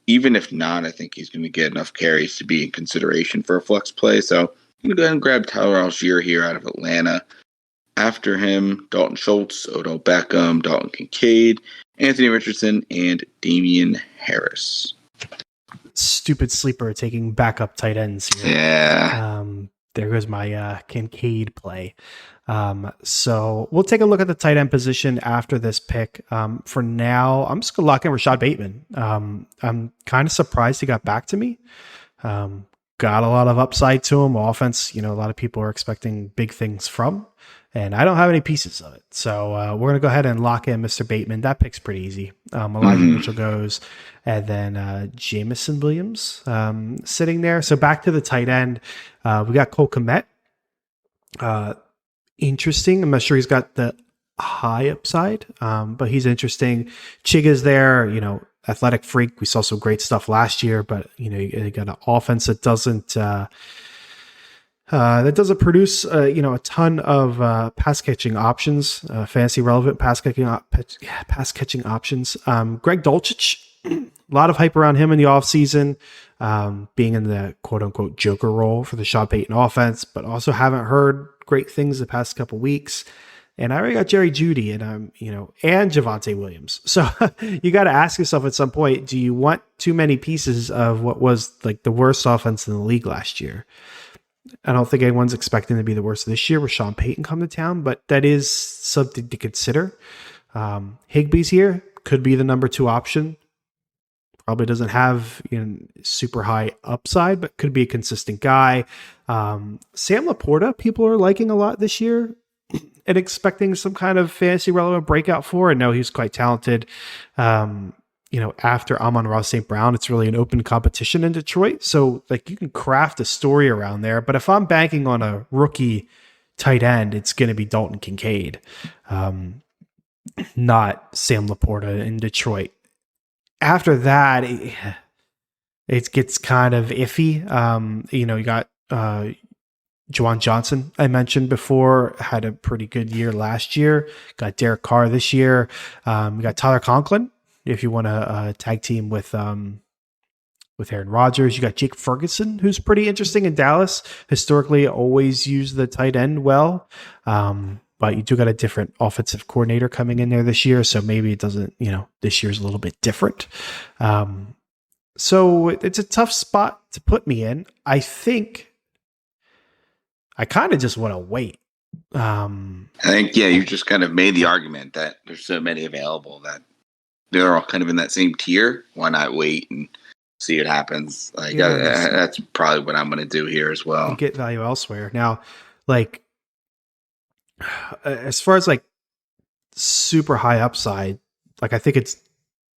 even if not, I think he's going to get enough carries to be in consideration for a flex play. So I'm going to go ahead and grab Tyler Algier here out of Atlanta. After him, Dalton Schultz, Odell Beckham, Dalton Kincaid, Anthony Richardson, and Damian Harris. Stupid sleeper taking backup tight ends here. Yeah. There goes my Kincaid play. So we'll take a look at the tight end position after this pick. For now, I'm just going to lock in Rashad Bateman. I'm kind of surprised he got back to me. Got a lot of upside to him. Offense, a lot of people are expecting big things from, and I don't have any pieces of it. So we're going to go ahead and lock in Mr. Bateman. That pick's pretty easy. Elijah Mitchell goes, and then Jameson Williams sitting there. So back to the tight end. We got Cole Kmet. Interesting. I'm not sure he's got the high upside, but he's interesting. Chiga's there, athletic freak. We saw some great stuff last year, but you got an offense that doesn't produce a ton of pass catching options, fantasy relevant pass catching options. Greg Dulcich, a lot of hype around him in the offseason, being in the quote unquote Joker role for the Sean Payton offense, but also haven't heard great things the past couple weeks. And I already got Jerry Jeudy and and Javonte Williams. So you got to ask yourself at some point, do you want too many pieces of what was like the worst offense in the league last year? I don't think anyone's expecting to be the worst this year with Sean Payton come to town, but that is something to consider. Higbee's here, could be the number 2 option. Probably doesn't have super high upside, but could be a consistent guy. Sam Laporta, people are liking a lot this year and expecting some kind of fantasy relevant breakout for. I know he's quite talented. After Amon-Ra St. Brown, it's really an open competition in Detroit. So like you can craft a story around there. But if I'm banking on a rookie tight end, it's going to be Dalton Kincaid, not Sam Laporta in Detroit. After that, it gets kind of iffy. You got Juwan Johnson, I mentioned before, had a pretty good year last year. Got Derek Carr this year. We got Tyler Conklin, if you want to tag team with with Aaron Rodgers. You got Jake Ferguson, who's pretty interesting in Dallas. Historically, always used the tight end well. But you do got a different offensive coordinator coming in there this year. So maybe it doesn't, this year's a little bit different. So it's a tough spot to put me in. I think I kind of just want to wait. I think, you just kind of made the argument that there's so many available that they're all kind of in that same tier. Why not wait and see what happens? That's probably what I'm going to do here as well. Get value elsewhere. Now, as far as super high upside, I think it's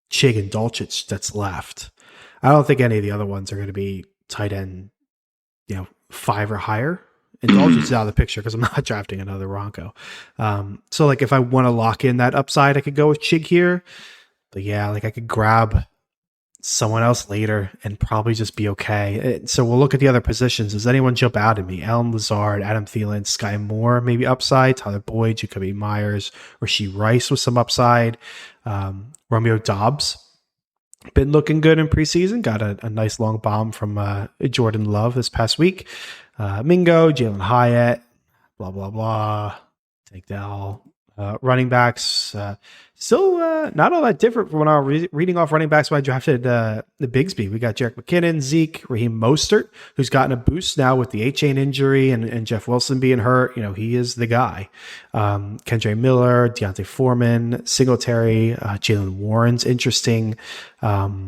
Chig and Dulcich that's left. I don't think any of the other ones are going to be tight end, 5 or higher. And Dulcich is out of the picture because I'm not drafting another Ronco. So if I want to lock in that upside, I could go with Chig here. But I could grab someone else later and probably just be okay. So we'll look at the other positions. Does anyone jump out at me? Allen Lazard, Adam Thielen, Sky Moore, maybe upside. Tyler Boyd, Jacoby Myers, Rashee Rice with some upside. Romeo Doubs, been looking good in preseason. Got a nice long bomb from Jordan Love this past week. Mingo, Jalen Hyatt, blah, blah, blah. Take that all. Running backs, still not all that different from when I was reading off running backs when I drafted the Bigsby. We got Jerick McKinnon, Zeke, Raheem Mostert, who's gotten a boost now with the A-chain injury and Jeff Wilson being hurt. He is the guy. Kendre Miller, Deontay Foreman, Singletary, Jalen Warren's interesting. But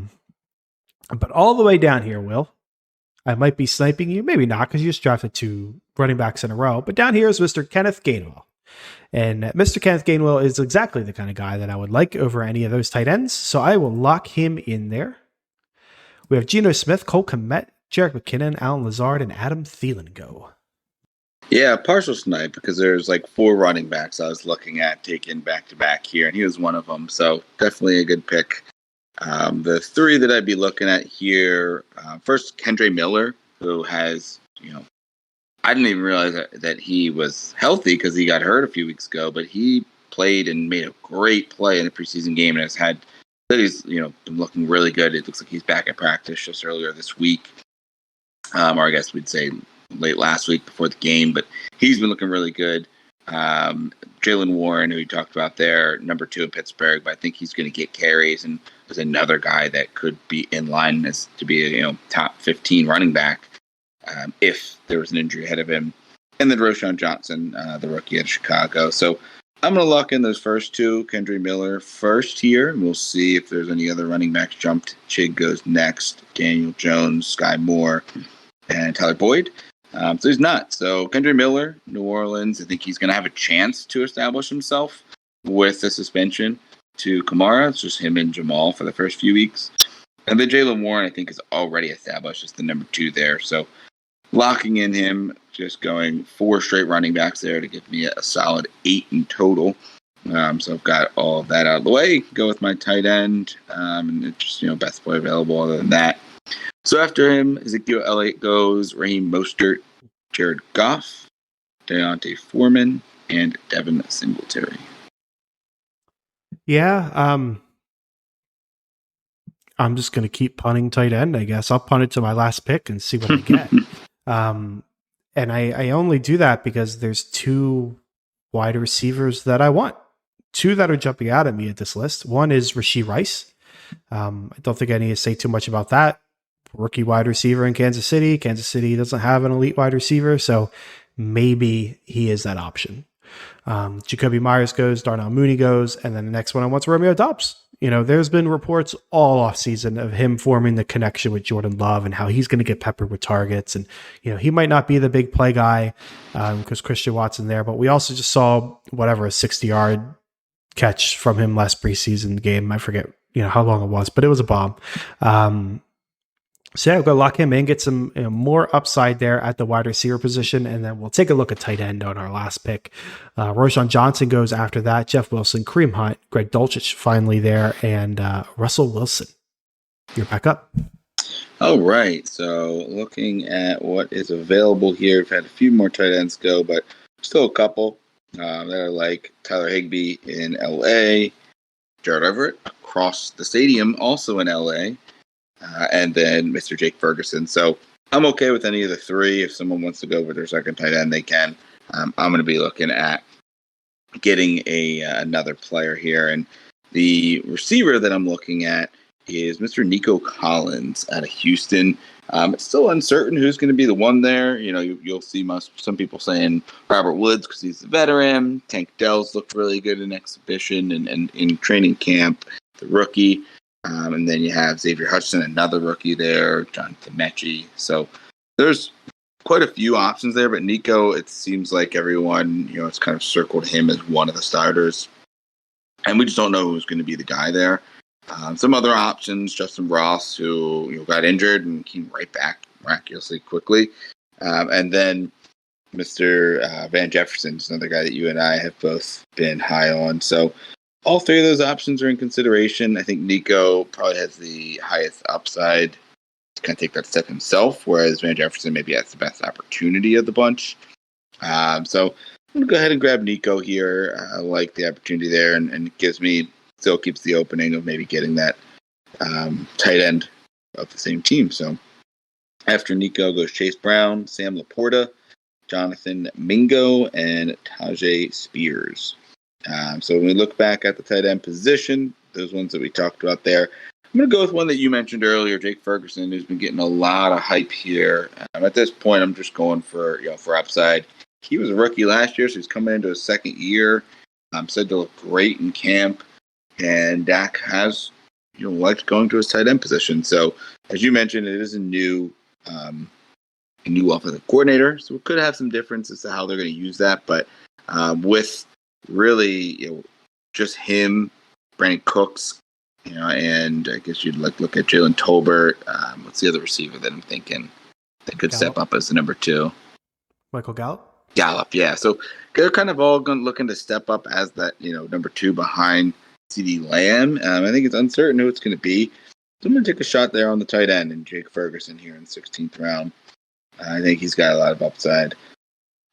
all the way down here, Will, I might be sniping you. Maybe not, because you just drafted 2 running backs in a row. But down here is Mr. Kenneth Gainwell. And Mr. Kenneth Gainwell is exactly the kind of guy that I would like over any of those tight ends. So I will lock him in there. We have Geno Smith, Cole Kmet, Jerick McKinnon, Allen Lazard, and Adam Thielen go. Yeah, partial snipe, because there's 4 running backs I was looking at taking back-to-back here, and he was one of them. So definitely a good pick. The 3 that I'd be looking at here, first, Kendre Miller, who has, I didn't even realize that he was healthy because he got hurt a few weeks ago, but he played and made a great play in the preseason game and he's been looking really good. It looks like he's back at practice just earlier this week. Or I guess we'd say late last week before the game, but he's been looking really good. Jalen Warren, who we talked about there, number 2 in Pittsburgh, but I think he's going to get carries and is another guy that could be in line as to be a top 15 running back. If there was an injury ahead of him. And then Roschon Johnson, the rookie at Chicago. So I'm going to lock in those first 2. Kendre Miller first here. And we'll see if there's any other running backs jumped. Chig goes next. Daniel Jones, Sky Moore, and Tyler Boyd. So he's not. So Kendre Miller, New Orleans, I think he's going to have a chance to establish himself with the suspension to Kamara. It's just him and Jamal for the first few weeks. And then Jalen Warren, I think, is already established as the number 2 there. So locking in him, just going 4 straight running backs there to give me a solid 8 in total. So I've got all of that out of the way. Go with my tight end, and it's just best play available other than that. So after him, Ezekiel Elliott goes, Raheem Mostert, Jared Goff, Deontay Foreman, and Devin Singletary. Yeah, I'm just going to keep punting tight end, I guess. I'll punt it to my last pick and see what I get. And I only do that because there's 2 wide receivers that I want. 2 that are jumping out at me at this list. One is Rashee Rice. I don't think I need to say too much about that. Rookie wide receiver in Kansas City. Kansas City doesn't have an elite wide receiver, so maybe he is that option. Jacoby Myers goes, Darnell Mooney goes, and then the next one I want is Romeo Doubs. There's been reports all offseason of him forming the connection with Jordan Love and how he's going to get peppered with targets. And, he might not be the big play guy because Christian Watson there, but we also just saw a 60-yard catch from him last preseason game. I forget, how long it was, but it was a bomb. So we'll go lock him in, get some more upside there at the wide receiver position, and then we'll take a look at tight end on our last pick. Roschon Johnson goes after that, Jeff Wilson, Kareem Hunt, Greg Dulcich finally there, and Russell Wilson. You're back up. All right, so looking at what is available here, we've had a few more tight ends go, but still a couple that are like Tyler Higbee in L.A., Jared Everett across the stadium, also in L.A., and then Mr. Jake Ferguson. So I'm okay with any of the three. If someone wants to go with their second tight end, they can. I'm going to be looking at getting another player here. And the receiver that I'm looking at is Mr. Nico Collins out of Houston. It's still uncertain who's going to be the one there. You'll see some people saying Robert Woods because he's a veteran. Tank Dell's looked really good in exhibition and in training camp, the rookie. And then you have Xavier Hutchinson, another rookie there, Jonathan Mechie. So there's quite a few options there, but Nico, it seems like everyone, it's kind of circled him as one of the starters. And we just don't know who's going to be the guy there. Some other options, Justin Ross, who got injured and came right back miraculously quickly. And then Mr. Van Jefferson is another guy that you and I have both been high on. So all three of those options are in consideration. I think Nico probably has the highest upside to kind of take that step himself, whereas Van Jefferson maybe has the best opportunity of the bunch. So I'm going to go ahead and grab Nico here. I like the opportunity there, and it still keeps the opening of maybe getting that tight end of the same team. So after Nico goes Chase Brown, Sam Laporta, Jonathan Mingo, and Tajay Spears. So when we look back at the tight end position, those ones that we talked about there, I'm going to go with one that you mentioned earlier, Jake Ferguson, who's been getting a lot of hype here. At this point, I'm just going for upside. He was a rookie last year, so he's coming into his second year. Said to look great in camp, and Dak has liked going to his tight end position. So as you mentioned, it is a new offensive coordinator, so we could have some differences to how they're going to use that. But with really just him, Brandon Cooks, and I guess you'd look at Jalen Tolbert. What's the other receiver that I'm thinking that could step up as the number 2? Michael Gallup. Gallup, yeah. So they're kind of all looking to step up as that number 2 behind CeeDee Lamb. I think it's uncertain who it's going to be. So I'm going to take a shot there on the tight end and Jake Ferguson here in the 16th round. I think he's got a lot of upside.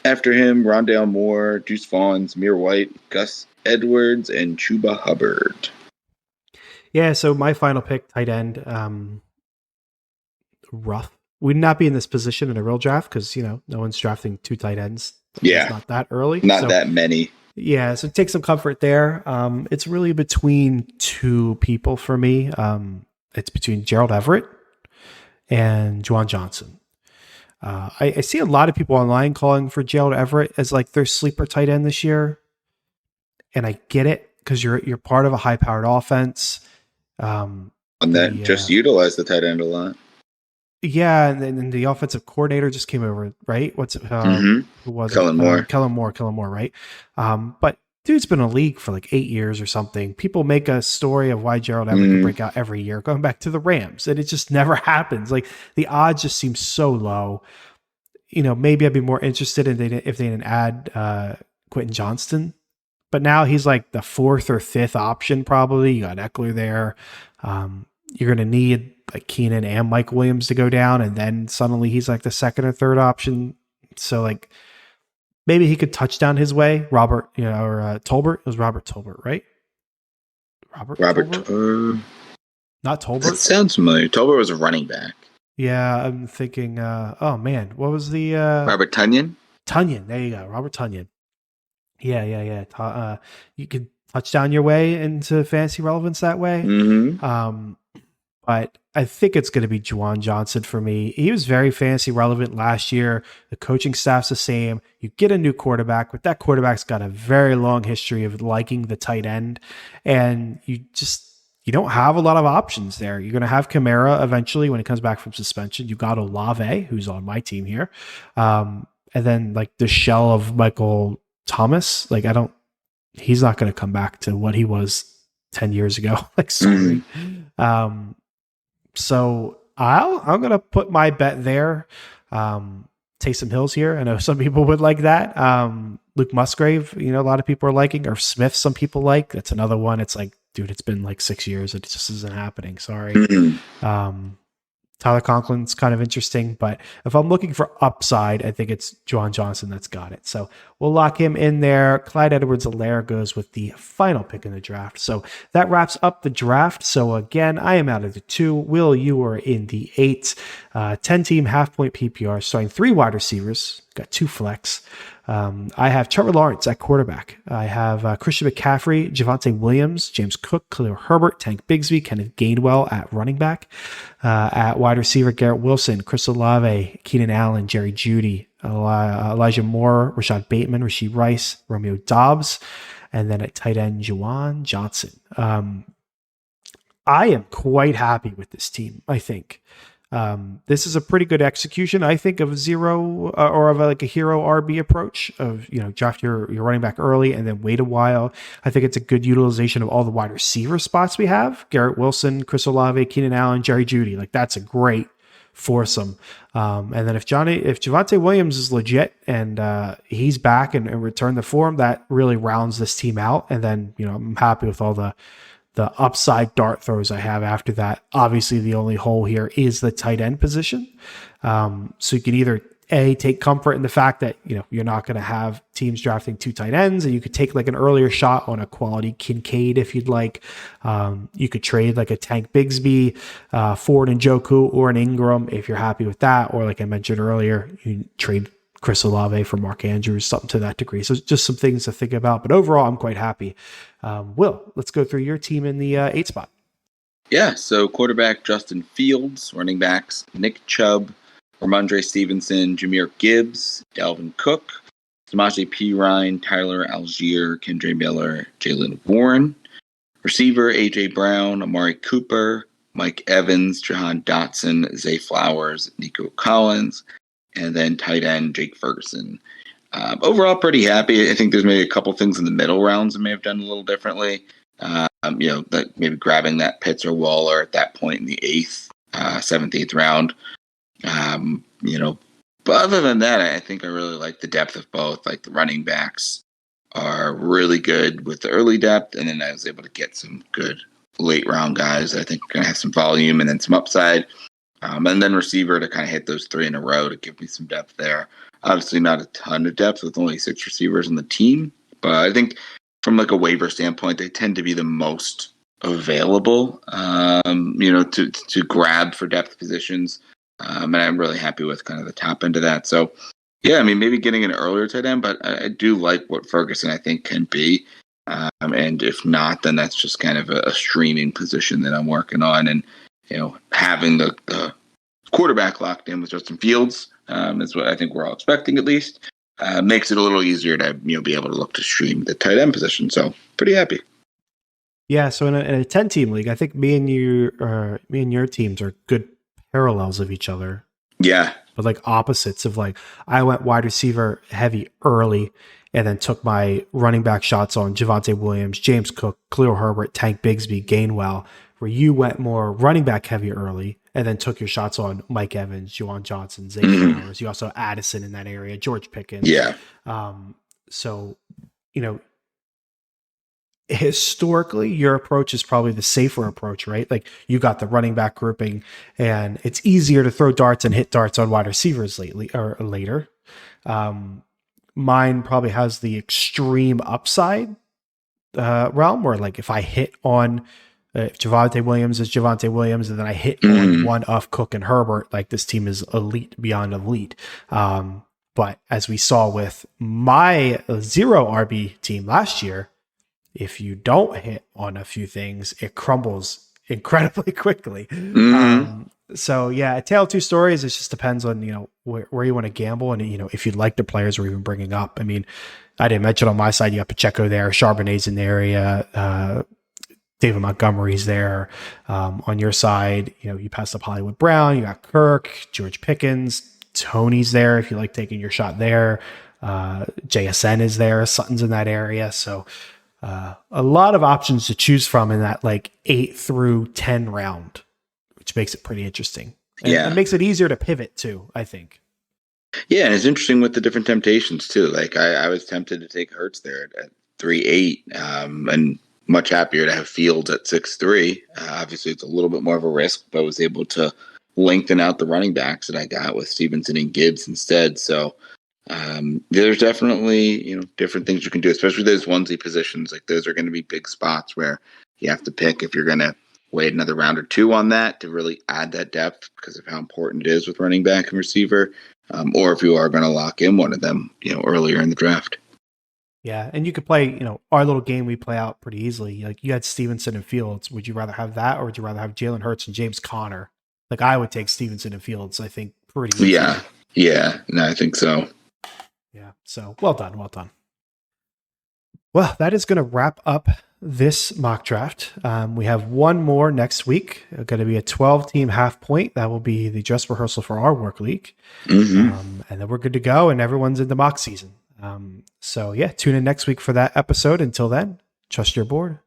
After him, Rondale Moore, Deuce Vaughn, Zamir White, Gus Edwards, and Chuba Hubbard. Yeah, so my final pick, tight end, rough. Would not be in this position in a real draft because, no one's drafting 2 tight ends. Yeah. It's not that early. Not that many. Yeah, so take some comfort there. It's really between 2 people for me. It's between Gerald Everett and Juwan Johnson. I see a lot of people online calling for Gerald Everett as like their sleeper tight end this year. And I get it because you're part of a high-powered offense. And then just utilize the tight end a lot. Yeah, and then the offensive coordinator just came over, right? Who was Kellen Moore. Kellen Moore, right? But dude's been in the league for like 8 years or something. People make a story of why Gerald Everett can break out every year, going back to the Rams, and it just never happens. Like the odds just seem so low. Maybe I'd be more interested if they didn't add Quentin Johnston, but now he's like the 4th or 5th option probably. You got Eckler there. You're going to need like Keenan and Mike Williams to go down, and then suddenly he's like the 2nd or 3rd option. So like maybe he could touchdown his way. Robert, or Tolbert. It was Robert Tolbert, right? Robert Tolbert? Not Tolbert. That sounds familiar. Tolbert was a running back. Yeah, I'm thinking. Oh man, what was the Robert Tonyan? Tonyan. There you go, Robert Tonyan. Yeah. You could touchdown your way into fantasy relevance that way. Mm-hmm. But I think it's going to be Juwan Johnson for me. He was very fantasy relevant last year. The coaching staff's the same. You get a new quarterback, but that quarterback's got a very long history of liking the tight end. And you don't have a lot of options there. You're going to have Kamara eventually when he comes back from suspension. You got Olave, who's on my team here. And then like the shell of Michael Thomas. Like he's not going to come back to what he was 10 years ago. Like, sorry. So I'm going to put my bet there. Taysom Hill's here. I know some people would like that. Luke Musgrave, a lot of people are liking, or Smith, some people like. That's another one. It's like, dude, it's been like 6 years. It just isn't happening. Sorry. Tyler Conklin's kind of interesting, but if I'm looking for upside, I think it's Juwan Johnson that's got it. So we'll lock him in there. Clyde Edwards-Helaire goes with the final pick in the draft. So that wraps up the draft. So again, I am out of the 2. Will, you are in the 8. 10-team half-point PPR, starting 3 wide receivers. Got 2 flex. I have Trevor Lawrence at quarterback. I have Christian McCaffrey, Javonte Williams, James Cook, Khalil Herbert, Tank Bigsby, Kenneth Gainwell at running back. At wide receiver, Garrett Wilson, Chris Olave, Keenan Allen, Jerry Jeudy, Elijah Moore, Rashad Bateman, Rashee Rice, Romeo Doubs, and then at tight end, Juwan Johnson. I am quite happy with this team, I think. This is a pretty good execution, I think, of zero or of like a hero RB approach of, draft your running back early and then wait a while. I think it's a good utilization of all the wide receiver spots we have. Garrett Wilson, Chris Olave, Keenan Allen, Jerry Jeudy. Like, that's a great foursome. And then if Javonte Williams is legit and he's back and returned the form, that really rounds this team out. And then, I'm happy with all the upside dart throws I have after that. Obviously, the only hole here is the tight end position. So you can either take comfort in the fact that, you're not going to have teams drafting 2 tight ends, and you could take like an earlier shot on a quality Kincaid if you'd like. You could trade like a Tank Bigsby, Ford and Njoku, or an Ingram if you're happy with that. Or like I mentioned earlier, you trade Chris Olave for Mark Andrews, something to that degree. So just some things to think about. But overall, I'm quite happy. Will, let's go through your team in the 8 spot. Yeah, so quarterback Justin Fields, running backs Nick Chubb, Ramondre Stevenson, Jahmyr Gibbs, Dalvin Cook, Samaje Perine, Tyler Algier, Kendre Miller, Jalen Warren. Receiver A.J. Brown, Amari Cooper, Mike Evans, Jahan Dotson, Zay Flowers, Nico Collins, and then tight end Jake Ferguson. Overall, pretty happy. I think there's maybe a couple things in the middle rounds I may have done a little differently. Like maybe grabbing that Pitts or Waller at that point in the 8th, 7th, 8th round. But other than that, I think I really like the depth of both. Like the running backs are really good with the early depth, and then I was able to get some good late round guys that I think are going to have some volume and then some upside. And then receiver to kind of hit those 3 in a row to give me some depth there. Obviously not a ton of depth with only 6 receivers on the team, but I think from like a waiver standpoint, they tend to be the most available, to grab for depth positions. And I'm really happy with kind of the top end of that. So, yeah, I mean, maybe getting an earlier tight end, but I do like what Ferguson, I think, can be. And if not, then that's just kind of a streaming position that I'm working on. And, having the quarterback locked in with Justin Fields is what I think we're all expecting, at least. Makes it a little easier to be able to look to stream the tight end position. So pretty happy. Yeah, so in a 10-team league, I think me and your teams are good parallels of each other. Yeah, but like opposites of like I went wide receiver heavy early and then took my running back shots on Javonte Williams, James Cook, Khalil Herbert, Tank Bigsby, Gainwell, where you went more running back heavy early and then took your shots on Mike Evans, Juwan Johnson, Zay Flowers. You also have Addison in that area, George Pickens. Yeah. So, historically, your approach is probably the safer approach, right? Like you got the running back grouping and it's easier to throw darts and hit darts on wide receivers lately or later. Mine probably has the extreme upside realm where like if I hit on if Javonte Williams is Javonte Williams and then I hit on one of Cook and Herbert, like this team is elite beyond elite. But as we saw with my 0 RB team last year, if you don't hit on a few things, it crumbles incredibly quickly. So yeah, a tale of 2 stories. It just depends on, where you want to gamble and, if you'd like the players we're even bringing up. I mean, I didn't mention on my side, you got Pacheco there, Charbonnet's in the area, David Montgomery's there. On your side, you passed up Hollywood Brown, you got Kirk, George Pickens, Tony's there if you like taking your shot there. JSN is there, Sutton's in that area. So a lot of options to choose from in that like 8 through 10 round, which makes it pretty interesting. And it makes it easier to pivot too, I think. Yeah, and it's interesting with the different temptations too. Like I was tempted to take Hurts there at 3.8, and much happier to have Fields at 6.3. Obviously, it's a little bit more of a risk, but I was able to lengthen out the running backs that I got with Stevenson and Gibbs instead. So there's definitely, different things you can do, especially those onesie positions. Like those are going to be big spots where you have to pick if you're going to wait another round or two on that to really add that depth because of how important it is with running back and receiver, or if you are going to lock in one of them, earlier in the draft. Yeah, and you could play, our little game we play out pretty easily. Like you had Stevenson and Fields. Would you rather have that, or would you rather have Jalen Hurts and James Conner? Like I would take Stevenson and Fields, I think, pretty easily. Yeah, no, I think so. Yeah, so well done. Well, that is going to wrap up this mock draft. We have one more next week. It's going to be a 12-team half point. That will be the dress rehearsal for our work league. And then we're good to go, and everyone's in the mock season. So yeah, tune in next week for that episode. Until then, trust your board.